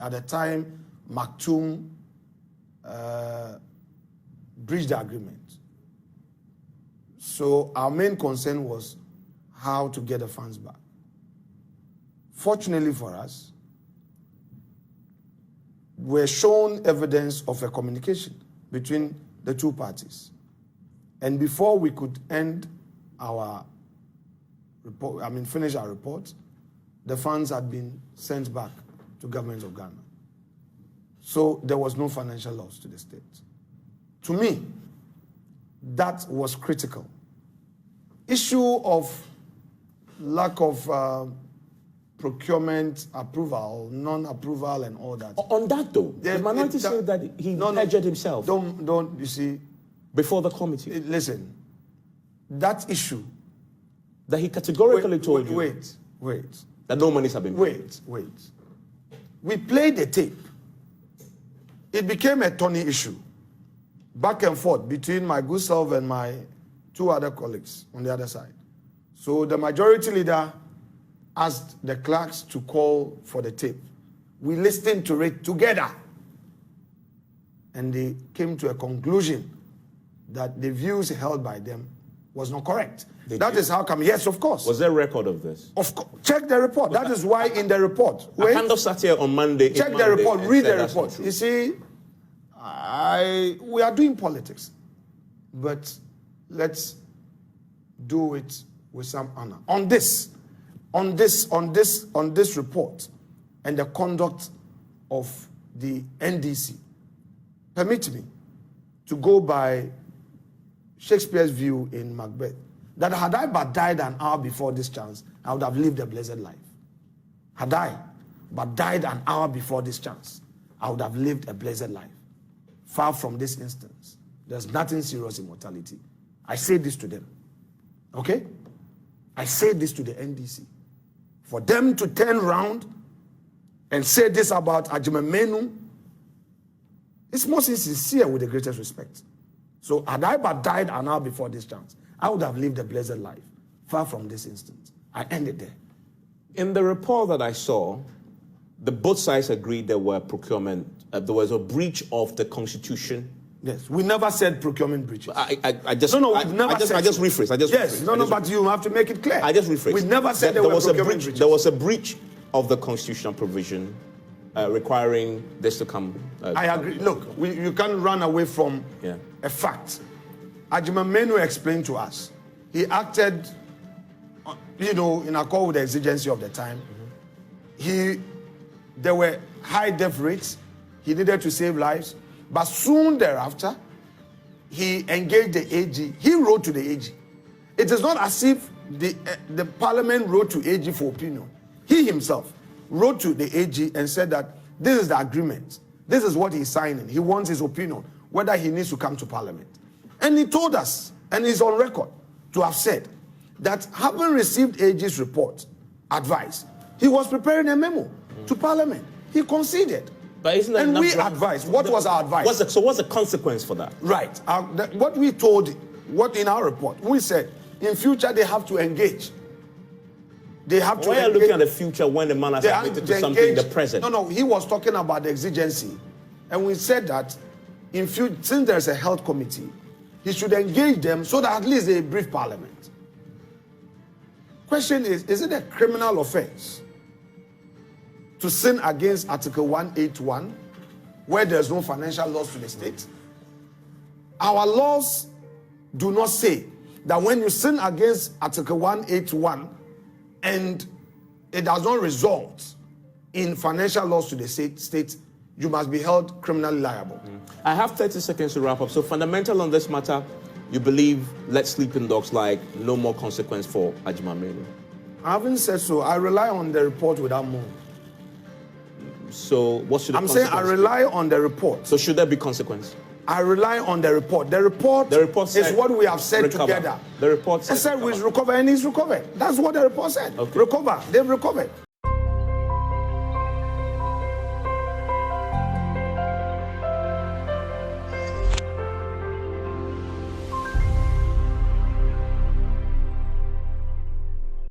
At the time, Maktoum breached the agreement. So our main concern was how to get the funds back. Fortunately for us, we're shown evidence of a communication between the two parties. And before we could end our report, finish our report, the funds had been sent back to government of Ghana. So there was no financial loss to the state. To me, that was critical. Issue of lack of procurement approval, non-approval, and all that. On that, though, the minority said that he perjured himself. Don't, you see. Before the committee. Listen, that issue. That he categorically told you. Wait. That no monies have been paid. Wait. We played the tape. It became a thorny issue. Back and forth between my good self and my two other colleagues on the other side. So the majority leader asked the clerks to call for the tape. We listened to it together. And they came to a conclusion that the views held by them was not correct. That is how come, yes, of course. Was there a record of this? Of course. Check the report. That is why in the report. I kind of sat here on Monday. Check the report, read the report. You see, we are doing politics, but let's do it with some honor. On this report and the conduct of the NDC, permit me to go by Shakespeare's view in Macbeth, that had I but died an hour before this chance, I would have lived a blessed life. Had I but died an hour before this chance, I would have lived a blessed life. Far from this instance, there's nothing serious in mortality. I say this to them, okay? I say this to the NDC. For them to turn around and say this about Agyeman, it's most insincere with the greatest respect. So had I but died an hour before this chance, I would have lived a blessed life. Far from this instance. I ended there. In the report that I saw, both sides agreed there were procurement. There was a breach of the Constitution. Yes, we never said procurement breaches. I just rephrased. But you have to make it clear. I just rephrased. We never said there was procurement breaches. There was a breach of the constitutional provision requiring this to come. I agree. Look, you can't run away from a fact. Agyeman explained to us. He acted, in accord with the exigency of the time. There were high death rates. He needed to save lives. But soon thereafter, he engaged the AG. He wrote to the AG. It is not as if the parliament wrote to AG for opinion. He himself wrote to the AG and said that this is the agreement. This is what he's signing. He wants his opinion, whether he needs to come to parliament. And he told us, and he's on record, to have said that having received AG's report, advice, he was preparing a memo to parliament. He conceded. But isn't that we advised. What was our advice? What's the consequence for that? Right. What we told, in our report, we said, in future they have to engage. They have to. Why are you looking at the future when the man has admitted to something in the present? No, he was talking about the exigency. And we said that in future, since there's a health committee, he should engage them so that at least they brief parliament. Question is it a criminal offense to sin against Article 181, where there's no financial loss to the state? Our laws do not say that when you sin against Article 181 and it does not result in financial loss to the state, you must be held criminally liable. I have 30 seconds to wrap up. So fundamental on this matter, you believe let sleeping dogs lie, no more consequence for Agyeman? I haven't said so. I rely on the report without more. So what should the I'm saying I rely on the report. So should there be consequence? I rely on the report. The report is what we have said together. The report said we recover and he's recovered. That's what the report said. Okay. Recover. They've recovered.